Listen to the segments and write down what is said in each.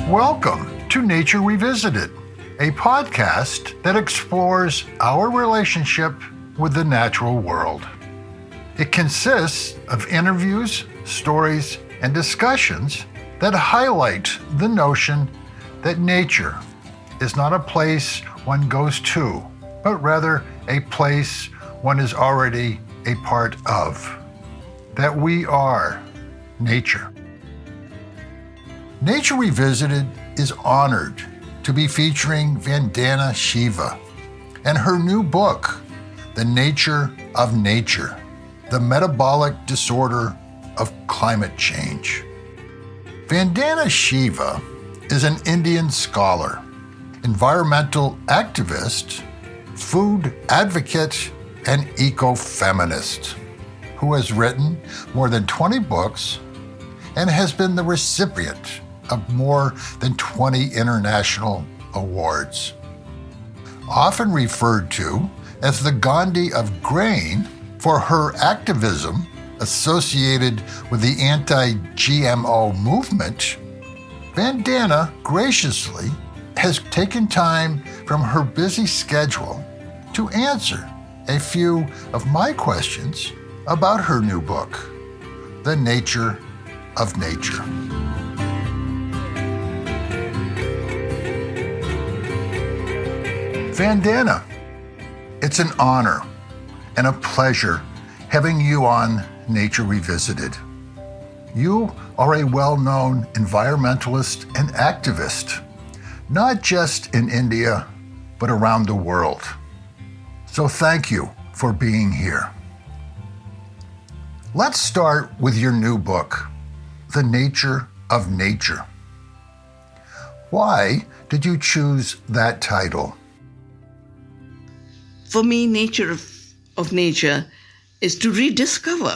Welcome to Nature Revisited, a podcast that explores our relationship with the natural world. It consists of interviews, stories, and discussions that highlight the notion that nature is not a place one goes to, but rather a place one is already a part of. That we are nature. Nature Revisited is honored to be featuring Vandana Shiva and her new book, The Nature of Nature, The Metabolic Disorder of Climate Change. Vandana Shiva is an Indian scholar, environmental activist, food advocate, and ecofeminist who has written more than 20 books and has been the recipient of more than 20 international awards. Often referred to as the Gandhi of grain for her activism associated with the anti-GMO movement, Vandana graciously has taken time from her busy schedule to answer a few of my questions about her new book, The Nature of Nature. Vandana, it's an honor and a pleasure having you on Nature Revisited. You are a well-known environmentalist and activist, not just in India, but around the world. So thank you for being here. Let's start with your new book, The Nature of Nature. Why did you choose that title? For me, Nature of Nature is to rediscover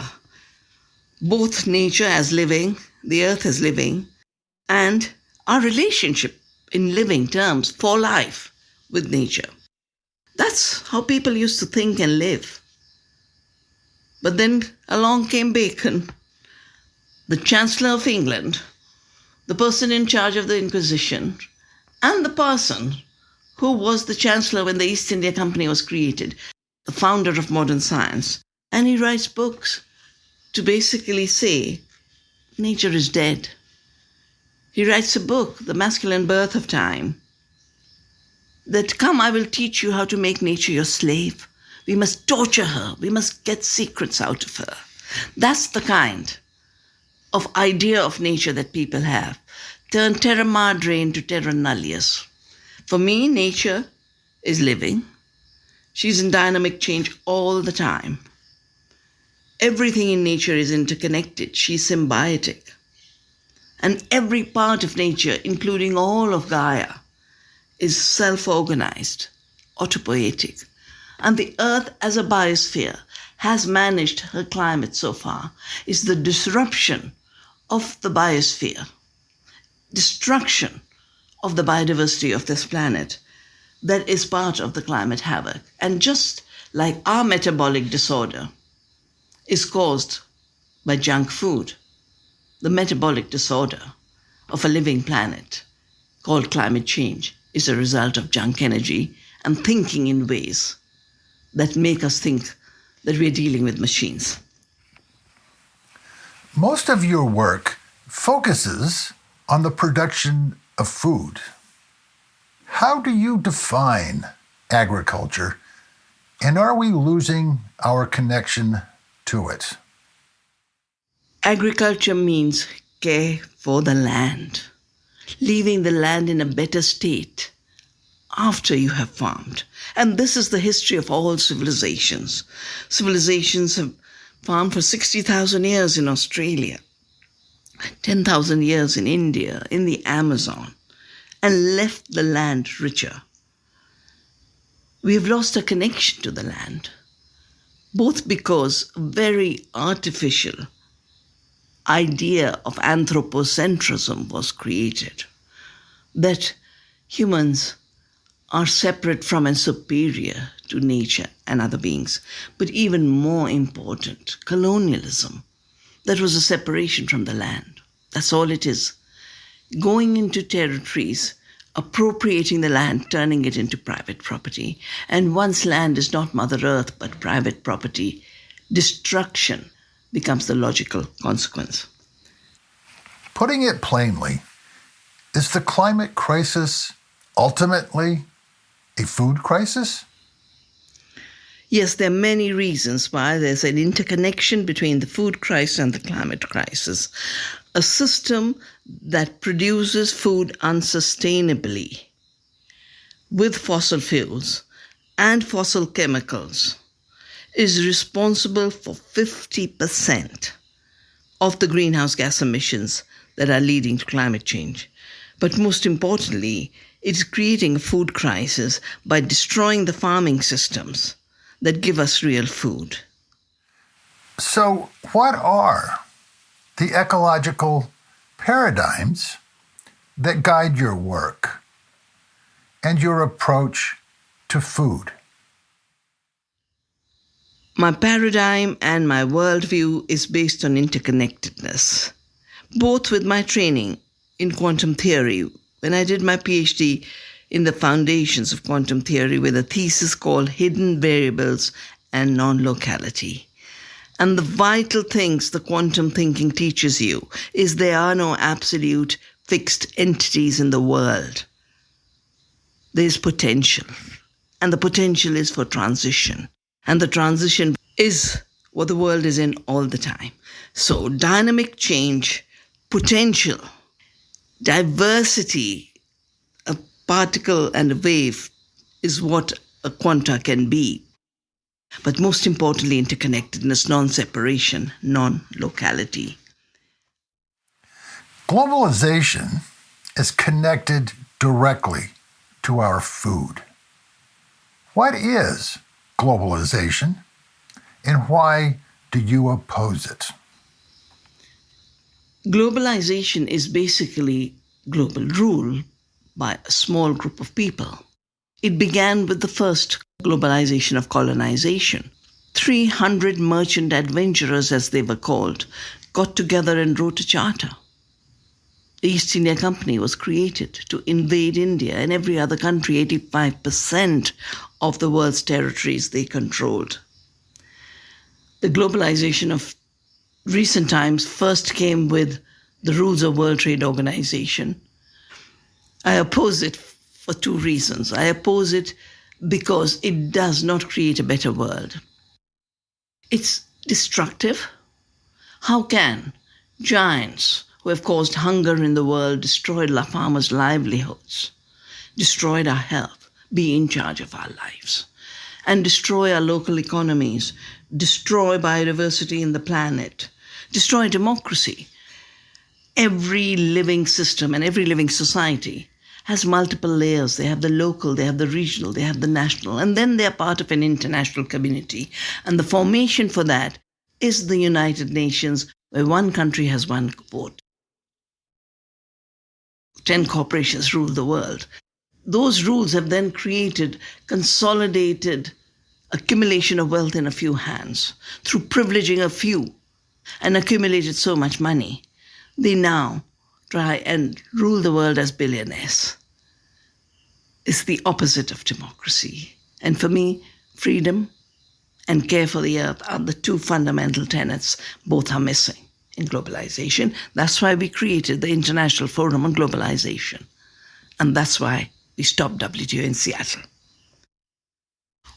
both nature as living, the earth as living, and our relationship in living terms for life with nature. That's how people used to think and live. But then along came Bacon, the Chancellor of England, the person in charge of the Inquisition, and the person who was the Chancellor when the East India Company was created, the founder of modern science. And he writes books to basically say, nature is dead. He writes a book, The Masculine Birth of Time, that come, I will teach you how to make nature your slave. We must torture her. We must get secrets out of her. That's the kind of idea of nature that people have. Turn terra madre into terra nullius. For me, nature is living. She's in dynamic change all the time. Everything in nature is interconnected. She's symbiotic. And every part of nature, including all of Gaia, is self-organized, autopoietic. And the Earth as a biosphere has managed her climate so far. Is the disruption of the biosphere, destruction of the biodiversity of this planet that is part of the climate havoc. And just like our metabolic disorder is caused by junk food, the metabolic disorder of a living planet called climate change is a result of junk energy and thinking in ways that make us think that we're dealing with machines. Most of your work focuses on the production of food. How do you define agriculture, and are we losing our connection to it? Agriculture means care for the land, leaving the land in a better state after you have farmed. And this is the history of all civilizations. Civilizations have farmed for 60,000 years in Australia, 10,000 years in India, in the Amazon, and left the land richer. We've lost a connection to the land, both because a very artificial idea of anthropocentrism was created, that humans are separate from and superior to nature and other beings. But even more important, colonialism. That was a separation from the land. That's all it is. going into territories, appropriating the land, turning it into private property. And once land is not Mother Earth but private property, destruction becomes the logical consequence. Putting it plainly, is the climate crisis ultimately a food crisis? Yes, there are many reasons why there's an interconnection between the food crisis and the climate crisis. A system that produces food unsustainably with fossil fuels and fossil chemicals is responsible for 50% of the greenhouse gas emissions that are leading to climate change. But most importantly, it's creating a food crisis by destroying the farming systems that give us real food. So, what are the ecological paradigms that guide your work and your approach to food? My paradigm and my worldview is based on interconnectedness, both with my training in quantum theory. When I did my PhD in the foundations of quantum theory with a thesis called Hidden Variables and Non-Locality. And the vital things the quantum thinking teaches you is there are no absolute fixed entities in the world. There's potential, and the potential is for transition. And the transition is what the world is in all the time. So dynamic change, potential, diversity, a particle and a wave is what a quanta can be. But most importantly, interconnectedness, non-separation, non-locality. Globalization is connected directly to our food. What is globalization, and why do you oppose it? Globalization is basically global rule by a small group of people. It began with the first globalization of colonization. 300 merchant adventurers, as they were called, got together and wrote a charter. The East India Company was created to invade India and every other country. 85% of the world's territories they controlled. The globalization of recent times first came with the rules of World Trade Organization. I oppose it for two reasons. I oppose it because it does not create a better world. It's destructive. How can giants who have caused hunger in the world, destroyed our farmers' livelihoods, destroyed our health, be in charge of our lives, and destroy our local economies, destroy biodiversity in the planet, destroy democracy? Every living system and every living society has multiple layers. They have the local, they have the regional, they have the national, and then they are part of an international community. And the formation for that is the United Nations, where one country has one vote. 10 corporations rule the world. Those rules have then created consolidated accumulation of wealth in a few hands through privileging a few, and accumulated so much money. They now try and rule the world as billionaires. It's the opposite of democracy. And for me, freedom and care for the earth are the two fundamental tenets. Both are missing in globalization. That's why we created the International Forum on Globalization. And that's why we stopped WTO in Seattle.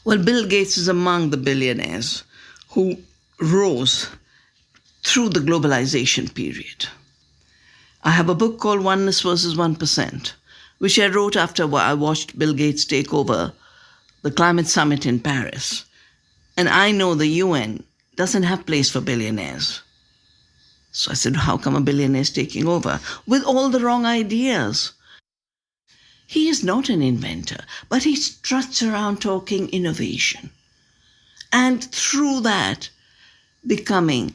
Well, Bill Gates is among the billionaires who rose through the globalization period. I have a book called Oneness versus 1%, which I wrote after I watched Bill Gates take over the climate summit in Paris. And I know the UN doesn't have place for billionaires. So I said, how come a billionaire is taking over? With all the wrong ideas. He is not an inventor, but he struts around talking innovation. And through that, becoming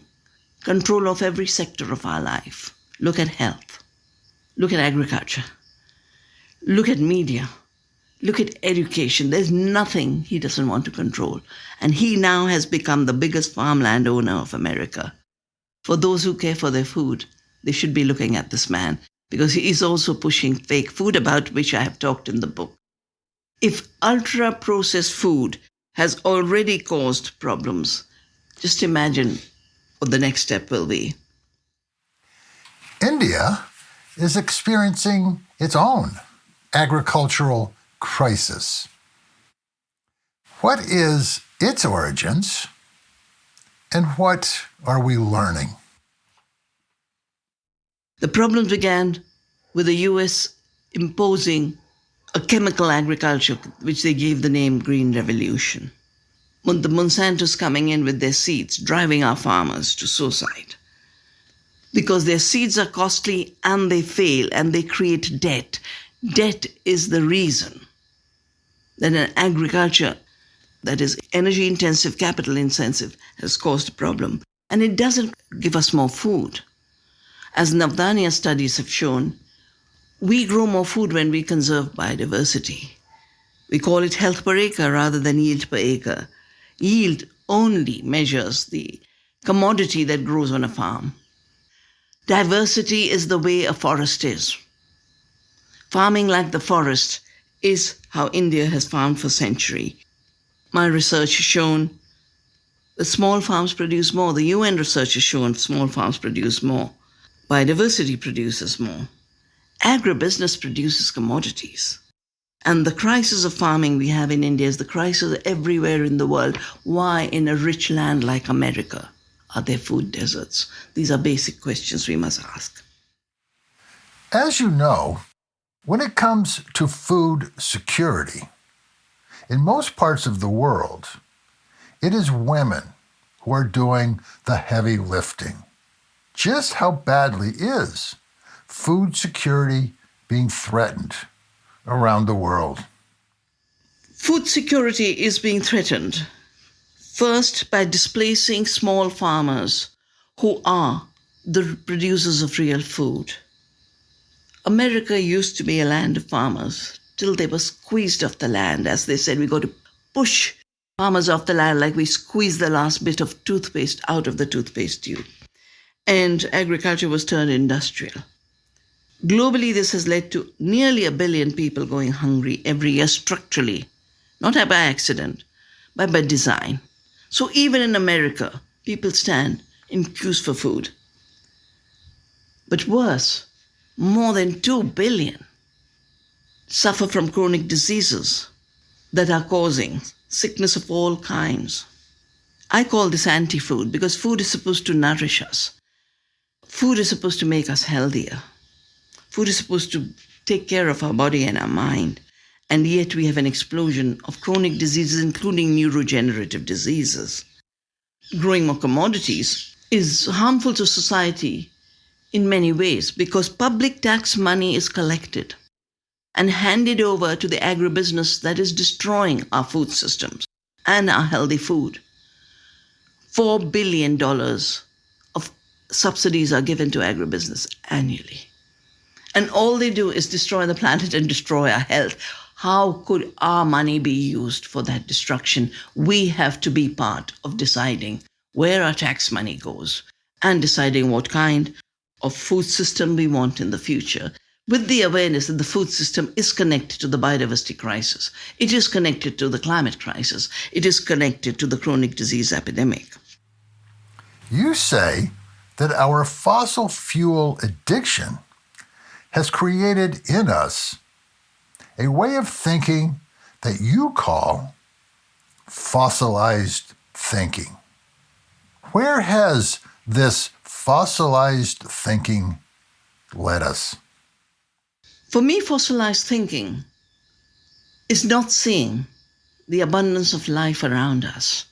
control of every sector of our life. Look at health. Look at agriculture. Look at media. Look at education. There's nothing he doesn't want to control. And he now has become the biggest farmland owner of America. For those who care for their food, they should be looking at this man. because he is also pushing fake food, about which I have talked in the book. If ultra-processed food has already caused problems, just imagine what the next step will be. India is experiencing its own agricultural crisis. What is its origins, and what are we learning? The problems began with the US imposing a chemical agriculture, which they gave the name Green Revolution. The Monsantos coming in with their seeds, driving our farmers to suicide. Because their seeds are costly and they fail and they create debt. Debt is the reason that an agriculture that is energy intensive, capital intensive, has caused a problem. And it doesn't give us more food. As Navdanya studies have shown, we grow more food when we conserve biodiversity. We call it health per acre rather than yield per acre. Yield only measures the commodity that grows on a farm. Diversity is the way a forest is. Farming like the forest is how India has farmed for centuries. My research has shown that small farms produce more. The UN research has shown small farms produce more. Biodiversity produces more. Agribusiness produces commodities. And the crisis of farming we have in India is the crisis everywhere in the world. Why in a rich land like America are there food deserts? These are basic questions we must ask. As you know, when it comes to food security, in most parts of the world, it is women who are doing the heavy lifting. Just how badly is food security being threatened around the world? Food security is being threatened, first by displacing small farmers who are the producers of real food. America used to be a land of farmers till they were squeezed off the land. As they said, we got to push farmers off the land like we squeeze the last bit of toothpaste out of the toothpaste tube. And agriculture was turned industrial. Globally, this has led to nearly 1 billion people going hungry every year structurally, not by accident, but by design. So even in America, people stand in queues for food. But worse, more than 2 billion suffer from chronic diseases that are causing sickness of all kinds. I call this anti-food because food is supposed to nourish us. Food is supposed to make us healthier. Food is supposed to take care of our body and our mind. And yet we have an explosion of chronic diseases, including neurodegenerative diseases. Growing more commodities is harmful to society in many ways because public tax money is collected and handed over to the agribusiness that is destroying our food systems and our healthy food. $4 billion of subsidies are given to agribusiness annually. And all they do is destroy the planet and destroy our health. How could our money be used for that destruction? We have to be part of deciding where our tax money goes and deciding what kind of food system we want in the future, with the awareness that the food system is connected to the biodiversity crisis. It is connected to the climate crisis. It is connected to the chronic disease epidemic. You say that our fossil fuel addiction has created in us a way of thinking that you call fossilized thinking. Where has this fossilized thinking led us? For me, fossilized thinking is not seeing the abundance of life around us.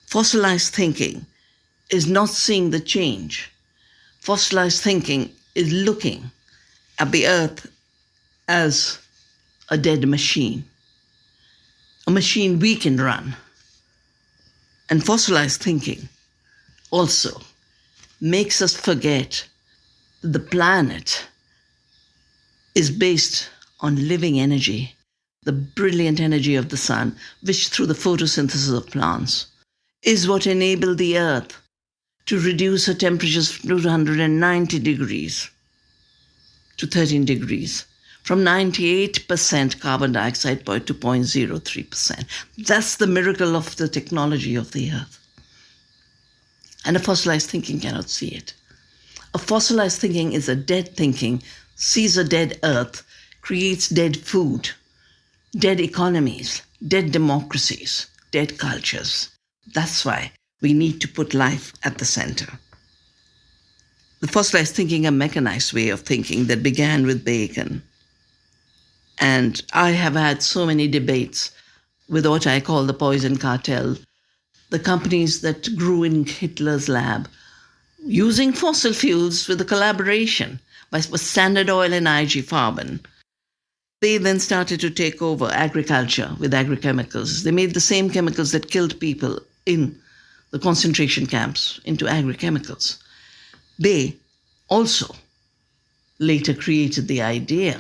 Fossilized thinking is not seeing the change. Fossilized thinking is looking at the earth as a dead machine, a machine we can run. And fossilized thinking also makes us forget that the planet is based on living energy, the brilliant energy of the sun, which through the photosynthesis of plants is what enabled the earth to reduce her temperatures to 290 degrees, to 13 degrees, from 98% carbon dioxide to 0.03%. That's the miracle of the technology of the earth. And a fossilized thinking cannot see it. A fossilized thinking is a dead thinking, sees a dead earth, creates dead food, dead economies, dead democracies, dead cultures. That's why we need to put life at the center. The fossilized thinking, a mechanized way of thinking that began with Bacon. And I have had so many debates with what I call the poison cartel, the companies that grew in Hitler's lab, using fossil fuels with a collaboration with Standard Oil and IG Farben. They then started to take over agriculture with agrochemicals. They made the same chemicals that killed people in the concentration camps into agrochemicals. They also later created the idea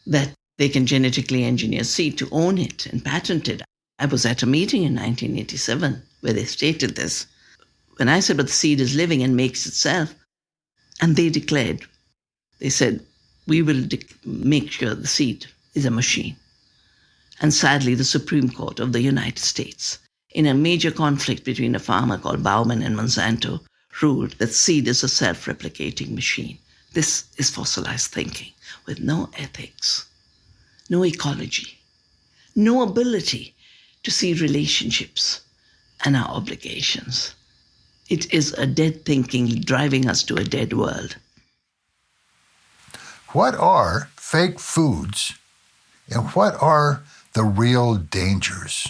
that they can genetically engineer seed to own it and patent it. I was at a meeting in 1987 where they stated this. When I said, but the seed is living and makes itself, and they declared, they said, we will make sure the seed is a machine. And sadly, the Supreme Court of the United States, in a major conflict between a farmer called Bauman and Monsanto, ruled that seed is a self-replicating machine. This is fossilized thinking with no ethics, no ecology, no ability to see relationships and our obligations. It is a dead thinking driving us to a dead world. What are fake foods and what are the real dangers?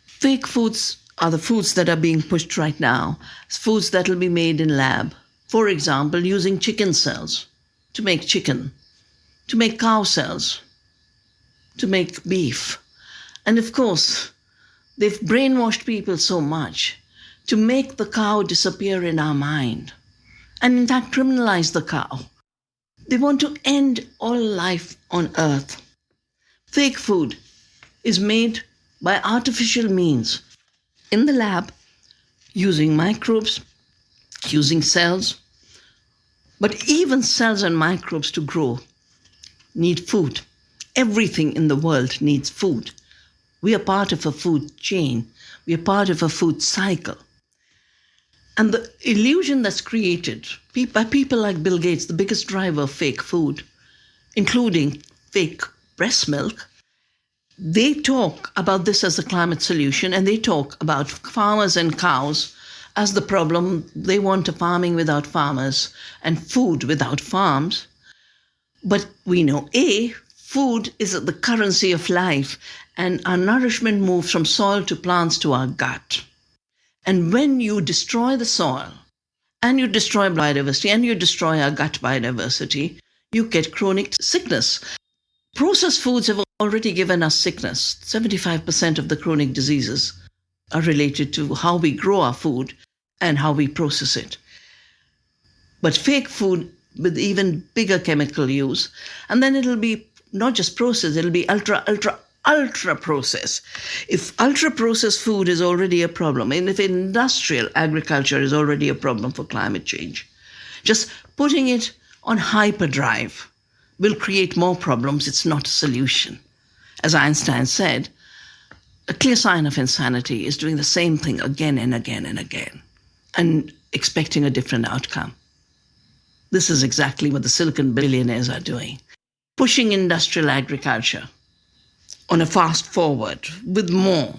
Fake foods are the foods that are being pushed right now, foods that will be made in lab. For example, using chicken cells to make chicken, to make cow cells, to make beef. And of course, they've brainwashed people so much to make the cow disappear in our mind and in fact criminalize the cow. They want to end all life on earth. Fake food is made by artificial means in the lab, using microbes, using cells. But even cells and microbes to grow need food. Everything in the world needs food. We are part of a food chain. We are part of a food cycle. And the illusion that's created by people like Bill Gates, the biggest driver of fake food, including fake breast milk, they talk about this as a climate solution, and they talk about farmers and cows as the problem. They want a farming without farmers and food without farms. But we know, food is the currency of life, and our nourishment moves from soil to plants to our gut. And when you destroy the soil, and you destroy biodiversity, and you destroy our gut biodiversity, you get chronic sickness. Processed foods have already given us sickness. 75% of the chronic diseases are related to how we grow our food and how we process it. But fake food with even bigger chemical use, and then it'll be not just processed, it'll be ultra processed. If ultra processed food is already a problem, and if industrial agriculture is already a problem for climate change, just putting it on hyperdrive will create more problems. It's not a solution. As Einstein said, a clear sign of insanity is doing the same thing again and again and again and expecting a different outcome. This is exactly what the silicon billionaires are doing, pushing industrial agriculture on a fast forward with more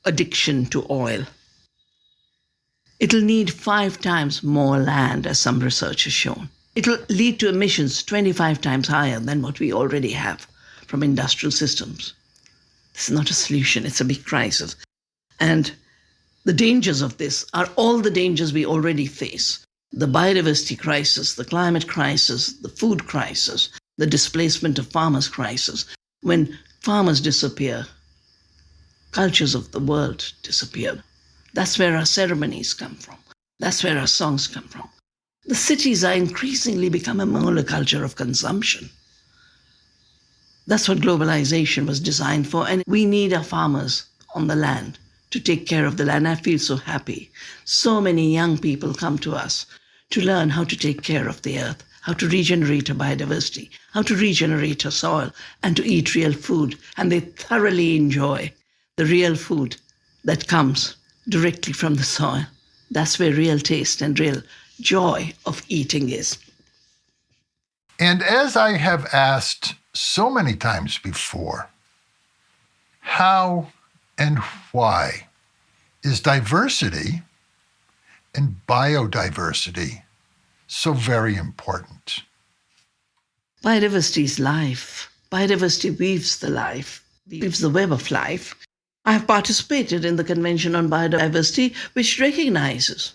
addiction to oil. It'll need 5 times more land, as some research has shown. It'll lead to emissions 25 times higher than what we already have from industrial systems. This is not a solution, it's a big crisis. And the dangers of this are all the dangers we already face. The biodiversity crisis, the climate crisis, the food crisis, the displacement of farmers crisis. When farmers disappear, cultures of the world disappear. That's where our ceremonies come from. That's where our songs come from. The cities are increasingly become a monoculture of consumption. That's what globalization was designed for, and we need our farmers on the land to take care of the land. I feel so happy. So many young people come to us to learn how to take care of the earth. how to regenerate a biodiversity, how to regenerate a soil, and to eat real food. And they thoroughly enjoy the real food that comes directly from the soil. That's where real taste and real joy of eating is. And as I have asked so many times before, how and why is diversity and biodiversity so very important? Biodiversity is life. Biodiversity weaves the life, weaves the web of life. I have participated in the Convention on Biodiversity, which recognizes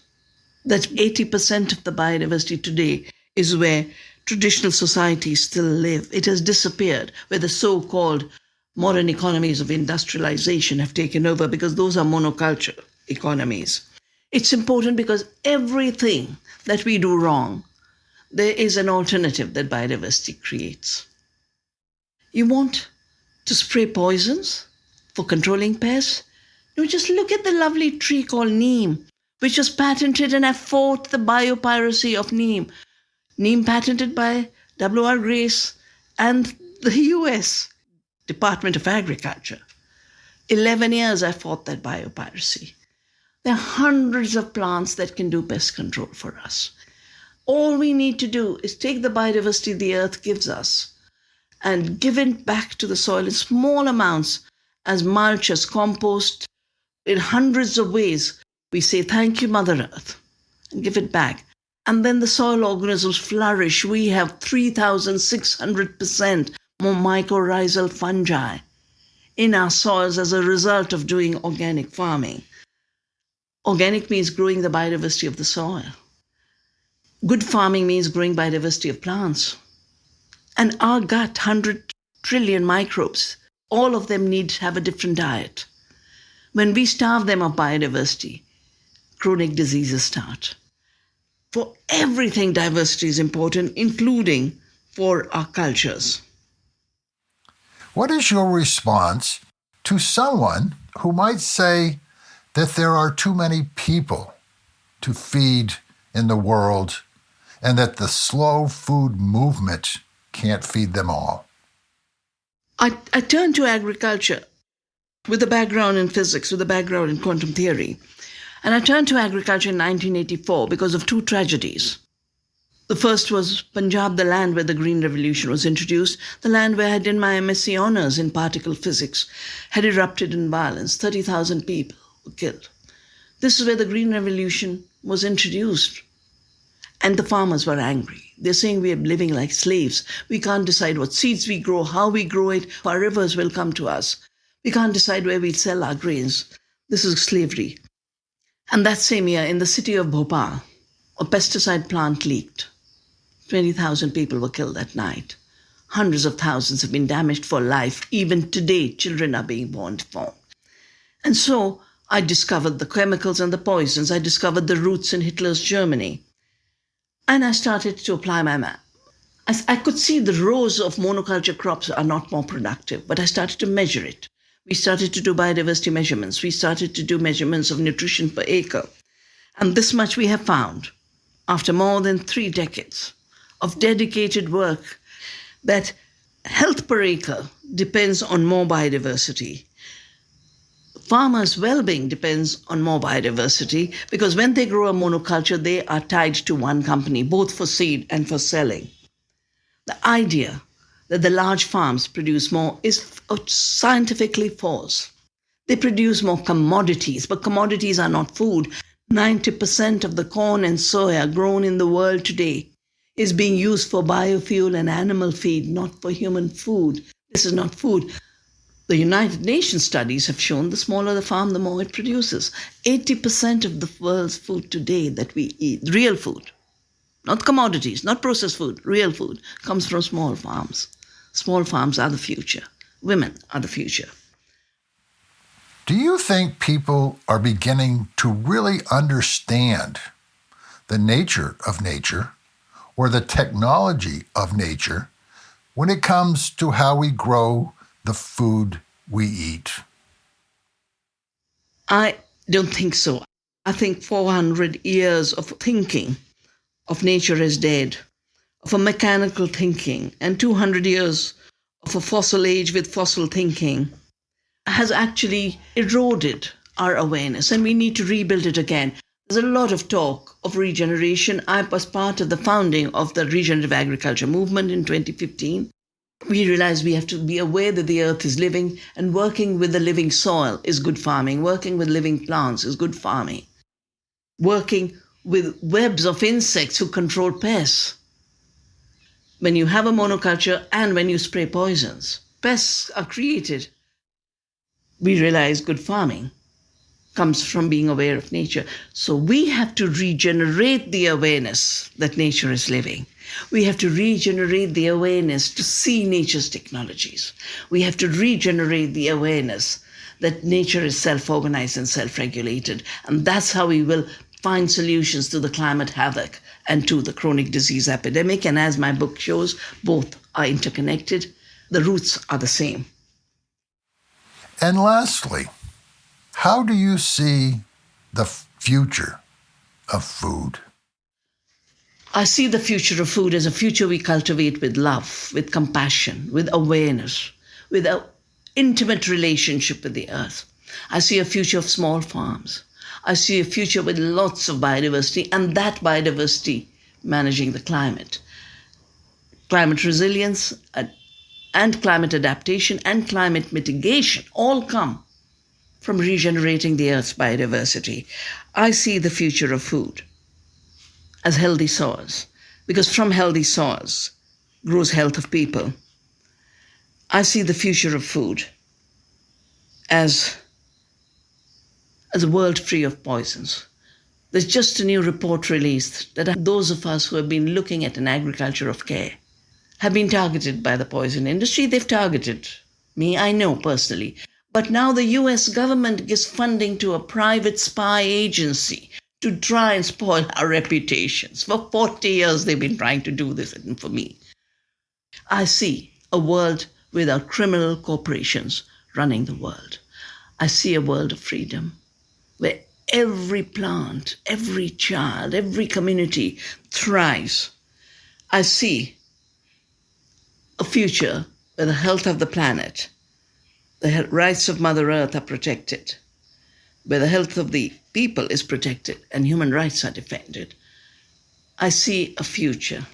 that 80% of the biodiversity today is where traditional societies still live. It has disappeared, where the so-called modern economies of industrialization have taken over, because those are monoculture economies. It's important because everything that we do wrong, there is an alternative that biodiversity creates. You want to spray poisons for controlling pests? You just look at the lovely tree called neem, which was patented, and I fought the biopiracy of neem. Neem patented by W.R. Grace and the US Department of Agriculture. 11 years I fought that biopiracy. There are hundreds of plants that can do pest control for us. All we need to do is take the biodiversity the earth gives us and give it back to the soil in small amounts as mulch, as compost, in hundreds of ways. We say, thank you, Mother Earth, and give it back. And then the soil organisms flourish. We have 3,600% more mycorrhizal fungi in our soils as a result of doing organic farming. Organic means growing the biodiversity of the soil. Good farming means growing biodiversity of plants. And our gut, 100 trillion microbes, all of them need to have a different diet. When we starve them of biodiversity, chronic diseases start. For everything, diversity is important, including for our cultures. What is your response to someone who might say that there are too many people to feed in the world and that the slow food movement can't feed them all? I turned to agriculture with a background in physics, with a background in quantum theory. And I turned to agriculture in 1984 because of two tragedies. The first was Punjab, the land where the Green Revolution was introduced, the land where I did my MSc honours in particle physics, had erupted in violence. 30,000 people were killed. This is where the Green Revolution was introduced. And the farmers were angry. They're saying we are living like slaves. We can't decide what seeds we grow, how we grow it. Our rivers will come to us. We can't decide where we'll sell our grains. This is slavery. And that same year, in the city of Bhopal, a pesticide plant leaked. 20,000 people were killed that night. Hundreds of thousands have been damaged for life. Even today, children are being born deformed. And so I discovered the chemicals and the poisons. I discovered the roots in Hitler's Germany. And I started to apply my math. I could see the rows of monoculture crops are not more productive, but I started to measure it. We started to do biodiversity measurements. We started to do measurements of nutrition per acre. And this much we have found, after more than 3 decades of dedicated work, that health per acre depends on more biodiversity. Farmers' well-being depends on more biodiversity, because when they grow a monoculture, they are tied to one company, both for seed and for selling. The idea that the large farms produce more is scientifically false. They produce more commodities, but commodities are not food. 90% of the corn and soya grown in the world today is being used for biofuel and animal feed, not for human food. This is not food. The United Nations studies have shown the smaller the farm, the more it produces. 80% of the world's food today that we eat, real food, not commodities, not processed food, real food, comes from small farms. Small farms are the future. Women are the future. Do you think people are beginning to really understand the nature of nature or the technology of nature when it comes to how we grow the food we eat? I don't think so. I think 400 years of thinking of nature is dead. of a mechanical thinking and 200 years of a fossil age with fossil thinking has actually eroded our awareness, and we need to rebuild it again. There's a lot of talk of regeneration. I was part of the founding of the regenerative agriculture movement in 2015. We realized we have to be aware that the earth is living, and working with the living soil is good farming. Working with living plants is good farming. Working with webs of insects who control pests. When you have a monoculture and when you spray poisons, pests are created. We realize good farming comes from being aware of nature. So we have to regenerate the awareness that nature is living. We have to regenerate the awareness to see nature's technologies. We have to regenerate the awareness that nature is self-organized and self-regulated. And that's how we will find solutions to the climate havoc and to the chronic disease epidemic. And as my book shows, both are interconnected. The roots are the same. And lastly, how do you see the future of food? I see the future of food as a future we cultivate with love, with compassion, with awareness, with an intimate relationship with the earth. I see a future of small farms. I see a future with lots of biodiversity, and that biodiversity managing the climate. Climate resilience and climate adaptation and climate mitigation all come from regenerating the earth's biodiversity. I see the future of food as healthy soils, because from healthy soils grows health of people. I see the future of food as a world free of poisons. There's just a new report released that those of us who have been looking at an agriculture of care have been targeted by the poison industry. They've targeted me, I know personally. But now the US government gives funding to a private spy agency to try and spoil our reputations. For 40 years they've been trying to do this, and for me. I see a world without criminal corporations running the world. I see a world of freedom where every plant, every child, every community thrives. I see a future where the health of the planet, the rights of Mother Earth are protected, where the health of the people is protected and human rights are defended. I see a future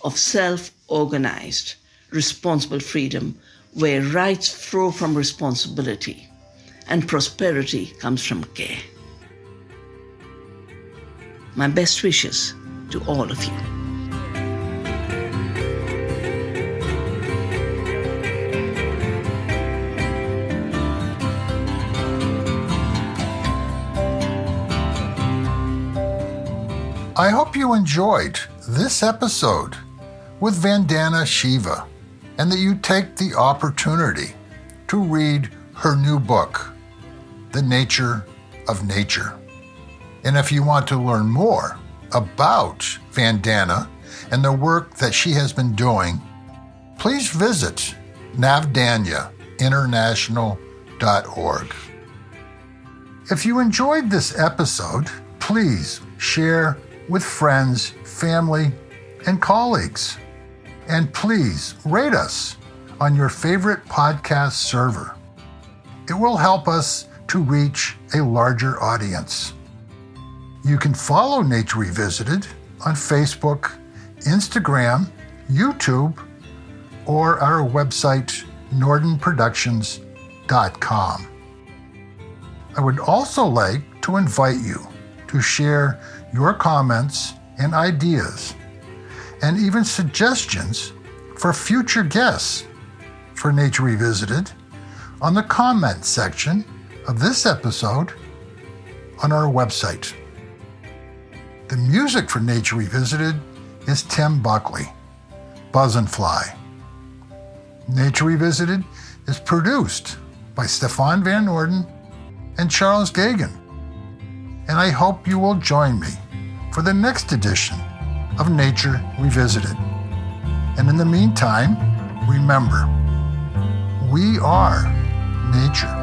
of self-organized, responsible freedom where rights flow from responsibility and prosperity comes from care. My best wishes to all of you. I hope you enjoyed this episode with Vandana Shiva, and that you take the opportunity to read her new book, The Nature of Nature. And if you want to learn more about Vandana and the work that she has been doing, please visit navdanyainternational.org. If you enjoyed this episode, please share with friends, family, and colleagues. And please rate us on your favorite podcast server. It will help us to reach a larger audience. You can follow Nature Revisited on Facebook, Instagram, YouTube, or our website, nordenproductions.com. I would also like to invite you to share your comments and ideas, and even suggestions for future guests for Nature Revisited on the comment section of this episode on our website. The music for Nature Revisited is Tim Buckley, Buzz and Fly. Nature Revisited is produced by Stefan Van Norden and Charles Gagan. And I hope you will join me for the next edition of Nature Revisited. And in the meantime, remember, we are nature.